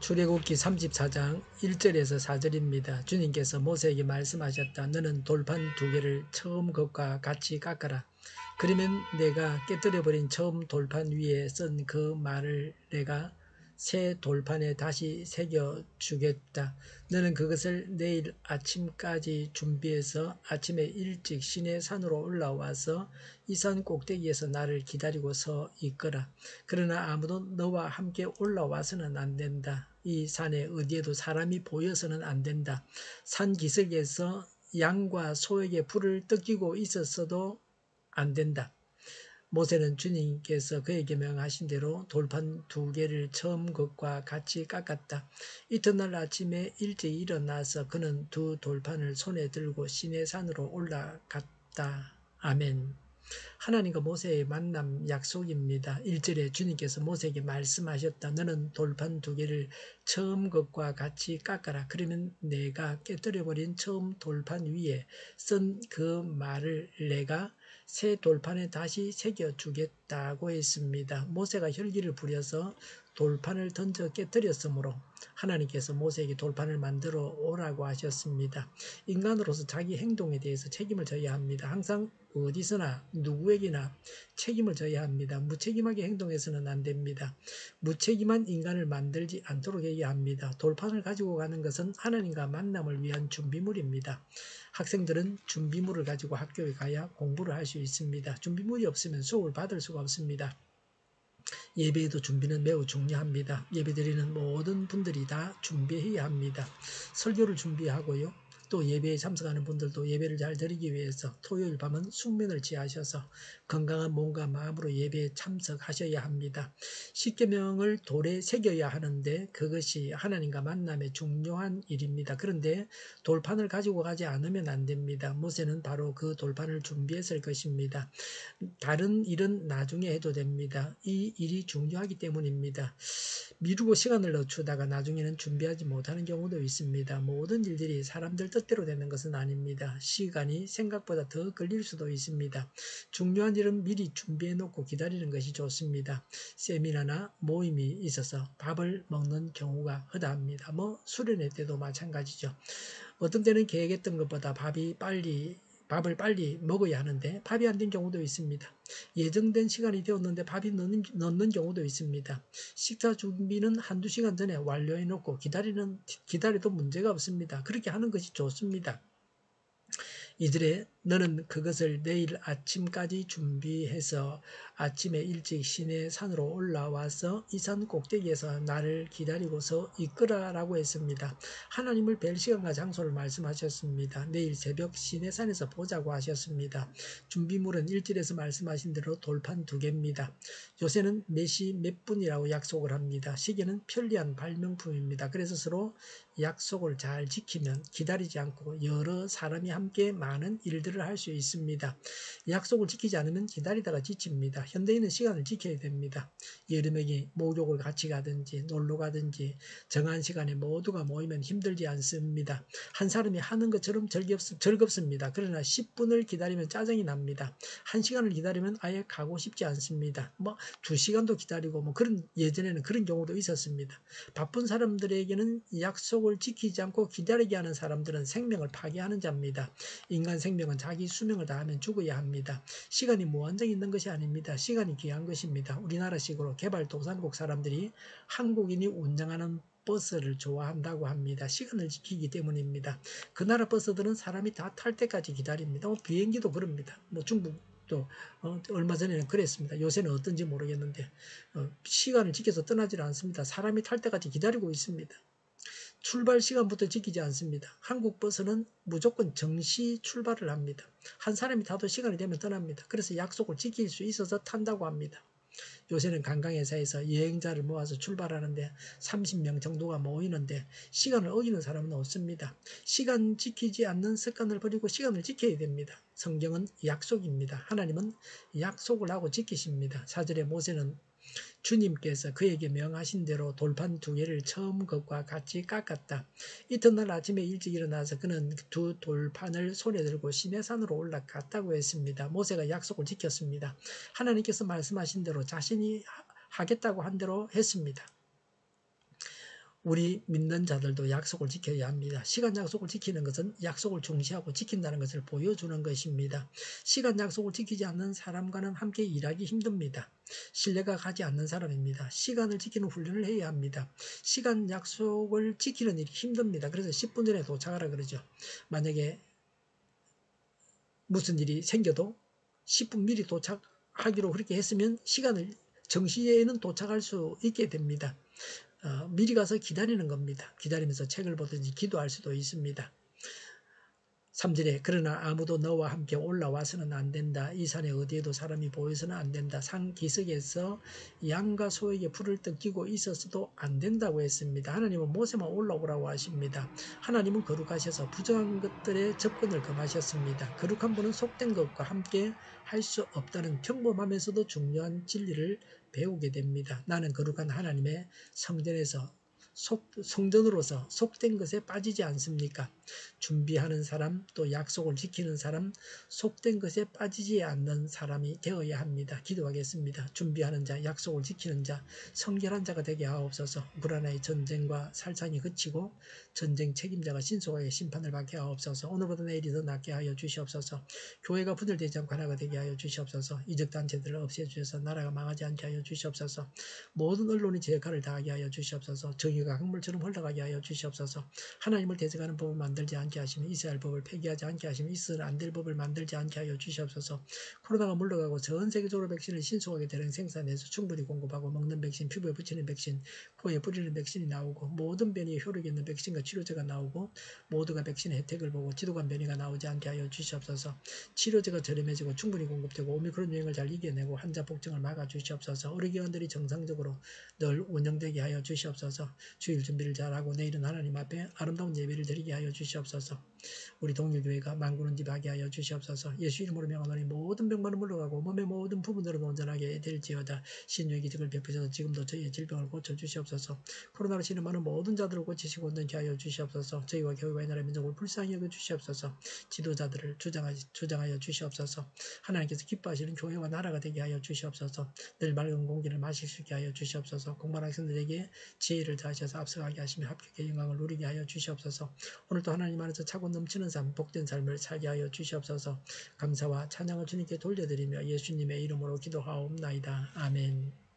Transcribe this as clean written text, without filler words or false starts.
출애굽기 34장 1절에서 4절입니다. 주님께서 모세에게 말씀하셨다. 너는 돌판 2개를 처음 것과 같이 깎아라. 그러면 내가 깨뜨려버린 처음 돌판 위에 쓴 그 말을 내가 새 돌판에 다시 새겨주겠다. 너는 그것을 내일 아침까지 준비해서 아침에 일찍 시내 산으로 올라와서 이 산 꼭대기에서 나를 기다리고 서 있거라. 그러나 아무도 너와 함께 올라와서는 안 된다. 이 산에 어디에도 사람이 보여서는 안 된다. 산 기슭에서 양과 소에게 불을 떡기고 있었어도 안 된다. 모세는 주님께서 그에게 명하신 대로 돌판 2개를 처음 것과 같이 깎았다. 이튿날 아침에 일찍 일어나서 그는 2돌판을 손에 들고 시내산으로 올라갔다. 아멘. 하나님과 모세의 만남 약속입니다. 1절에 주님께서 모세에게 말씀하셨다. 너는 돌판 2개를 처음 것과 같이 깎아라. 그러면 내가 깨뜨려버린 처음 돌판 위에 쓴 그 말을 내가 새 돌판에 다시 새겨주겠다고 했습니다. 모세가 혈기를 부려서 돌판을 던져 깨뜨렸으므로 하나님께서 모세에게 돌판을 만들어 오라고 하셨습니다. 인간으로서 자기 행동에 대해서 책임을 져야 합니다. 항상 어디서나 누구에게나 책임을 져야 합니다. 무책임하게 행동해서는 안 됩니다. 무책임한 인간을 만들지 않도록 해야 합니다. 돌판을 가지고 가는 것은 하나님과 만남을 위한 준비물입니다. 학생들은 준비물을 가지고 학교에 가야 공부를 할 수 있습니다. 준비물이 없으면 수업을 받을 수가 없습니다. 예배에도 준비는 매우 중요합니다. 예배드리는 모든 분들이 다 준비해야 합니다. 설교를 준비하고요. 또 예배에 참석하는 분들도 예배를 잘 드리기 위해서 토요일 밤은 숙면을 취하셔서 건강한 몸과 마음으로 예배에 참석하셔야 합니다. 십계명을 돌에 새겨야 하는데 그것이 하나님과 만남의 중요한 일입니다. 그런데 돌판을 가지고 가지 않으면 안 됩니다. 모세는 바로 그 돌판을 준비했을 것입니다. 다른 일은 나중에 해도 됩니다. 이 일이 중요하기 때문입니다. 미루고 시간을 늦추다가 나중에는 준비하지 못하는 경우도 있습니다. 모든 일들이 사람들 뜻대로 되는 것은 아닙니다. 시간이 생각보다 더 걸릴 수도 있습니다. 중요한 일은 미리 준비해 놓고 기다리는 것이 좋습니다. 세미나나 모임이 있어서 밥을 먹는 경우가 허다합니다. 수련회 때도 마찬가지죠. 어떤 때는 계획했던 것보다 밥을 빨리 먹어야 하는데 밥이 안 된 경우도 있습니다. 예정된 시간이 되었는데 밥이 늦는 경우도 있습니다. 식사 준비는 한두 시간 전에 완료해 놓고 기다려도 문제가 없습니다. 그렇게 하는 것이 좋습니다. 이들의 너는 그것을 내일 아침까지 준비해서 아침에 일찍 시내 산으로 올라와서 이 산 꼭대기에서 나를 기다리고서 이끌어라라고 했습니다. 하나님을 뵐 시간과 장소를 말씀하셨습니다. 내일 새벽 시내산에서 보자고 하셨습니다. 준비물은 1절에서 말씀하신 대로 돌판 2개입니다. 요새는 몇 시 몇 분이라고 약속을 합니다. 시계는 편리한 발명품입니다. 그래서 서로 약속을 잘 지키면 기다리지 않고 여러 사람이 함께 많은 일들을 할 수 있습니다. 약속을 지키지 않으면 기다리다가 지칩니다. 현대인은 시간을 지켜야 됩니다. 여름에 목욕을 같이 가든지 놀러 가든지 정한 시간에 모두가 모이면 힘들지 않습니다. 한 사람이 하는 것처럼 즐겁습니다. 그러나 10분을 기다리면 짜증이 납니다. 1시간을 기다리면 아예 가고 싶지 않습니다. 2시간도 기다리고 예전에는 그런 경우도 있었습니다. 바쁜 사람들에게는 약속을 지키지 않고 기다리게 하는 사람들은 생명을 파괴하는 자입니다. 인간 생명은 자기 수명을 다하면 죽어야 합니다. 시간이 무한정 있는 것이 아닙니다. 시간이 귀한 것입니다. 우리나라식으로 개발도상국 사람들이 한국인이 운전하는 버스를 좋아한다고 합니다. 시간을 지키기 때문입니다. 그 나라 버스들은 사람이 다 탈 때까지 기다립니다. 비행기도 그럽니다. 중국도 얼마 전에는 그랬습니다. 요새는 어떤지 모르겠는데 시간을 지켜서 떠나질 않습니다. 사람이 탈 때까지 기다리고 있습니다. 출발 시간부터 지키지 않습니다. 한국 버스는 무조건 정시 출발을 합니다. 한 사람이 타도 시간이 되면 떠납니다. 그래서 약속을 지킬 수 있어서 탄다고 합니다. 요새는 관광회사에서 여행자를 모아서 출발하는데 30명 정도가 모이는데 시간을 어기는 사람은 없습니다. 시간 지키지 않는 습관을 버리고 시간을 지켜야 됩니다. 성경은 약속입니다. 하나님은 약속을 하고 지키십니다. 4절에 모세는 주님께서 그에게 명하신 대로 돌판 2개를 처음 것과 같이 깎았다. 이튿날 아침에 일찍 일어나서 그는 2돌판을 손에 들고 시내산으로 올라갔다고 했습니다. 모세가 약속을 지켰습니다. 하나님께서 말씀하신 대로 자신이 하겠다고 한 대로 했습니다. 우리 믿는 자들도 약속을 지켜야 합니다. 시간 약속을 지키는 것은 약속을 중시하고 지킨다는 것을 보여주는 것입니다. 시간 약속을 지키지 않는 사람과는 함께 일하기 힘듭니다. 신뢰가 가지 않는 사람입니다. 시간을 지키는 훈련을 해야 합니다. 시간 약속을 지키는 일이 힘듭니다. 그래서 10분 전에 도착하라 그러죠. 만약에 무슨 일이 생겨도 10분 미리 도착하기로 그렇게 했으면 시간을 정시에는 도착할 수 있게 됩니다. 미리 가서 기다리는 겁니다. 기다리면서 책을 보든지 기도할 수도 있습니다. 3절에 그러나 아무도 너와 함께 올라와서는 안 된다. 이 산에 어디에도 사람이 보여서는 안 된다. 산 기슭에서 양과 소에게 불을 뜯기고 있어서도 안 된다고 했습니다. 하나님은 모세만 올라오라고 하십니다. 하나님은 거룩하셔서 부정한 것들에 접근을 금하셨습니다. 거룩한 분은 속된 것과 함께 할 수 없다는 평범하면서도 중요한 진리를 배우게 됩니다. 나는 거룩한 하나님의 성전에서 성전으로서 속된 것에 빠지지 않습니까? 준비하는 사람, 또 약속을 지키는 사람, 속된 것에 빠지지 않는 사람이 되어야 합니다. 기도하겠습니다. 준비하는 자, 약속을 지키는 자, 성결한 자가 되게 하옵소서. 우크라이나의 전쟁과 살상이 그치고 전쟁 책임자가 신속하게 심판을 받게 하옵소서. 오늘보다 내일이 더 낫게 하여 주시옵소서. 교회가 분열되지 않고 하나가 되게 하여 주시옵소서. 이적단체들을 없애주셔서 나라가 망하지 않게 하여 주시옵소서. 모든 언론이 제 역할을 다하게 하여 주시옵소서. 정의가 강물처럼 흘러가게 하여 주시옵소서. 하나님을 대적하는 법을 만들지 않게 하시며 이스라엘 법을 폐기하지 않게 하시며 있어는 안 될 법을 만들지 않게 하여 주시옵소서. 코로나가 물러가고 전 세계적으로 백신을 신속하게 대량 생산해서 충분히 공급하고 먹는 백신, 피부에 붙이는 백신, 코에 뿌리는 백신이 나오고 모든 변이에 효력이 있는 백신과 치료제가 나오고 모두가 백신의 혜택을 보고 지독한 변이가 나오지 않게 하여 주시옵소서. 치료제가 저렴해지고 충분히 공급되고 오미크론 유행을 잘 이겨내고 환자 폭증을 막아 주시옵소서. 의료기관들이 정상적으로 늘 운영되게 하여 주시옵소서. 주일 준비를 잘하고 내일은 하나님 앞에 아름다운 예배를 드리게 하여 주시옵소서. 우리 동일교회가 만군을 집하게 하여 주시옵소서. 예수 이름으로 명하노니 모든 병만은 물러가고 몸의 모든 부분들은 온전하게 될지어다. 신유의 기적을 베푸셔서 지금도 저희의 질병을 고쳐주시옵소서. 코로나로 신음하는 모든 자들을 고치시고 온전케 하여 주시옵소서. 저희와 교회와 이 나라 민족을 불쌍히 여겨 주시옵소서. 지도자들을 주장하여 주시옵소서. 하나님께서 기뻐하시는 교회와 나라가 되게 하여 주시옵소서. 늘 맑은 공기를 마실 수 있게 하여 주시옵소서. 공부하는 학생들에게 지혜를 다하셔서 앞서가게 하시며 합격의 영광을 누리게 하여 주시옵소서. 오늘도 하나님 안에서 차고 넘치는 삶, 복된 삶을 살게 하여 주시옵소서. 감사와 찬양을 주님께 돌려드리며 예수님의 이름으로 기도하옵나이다. 아멘.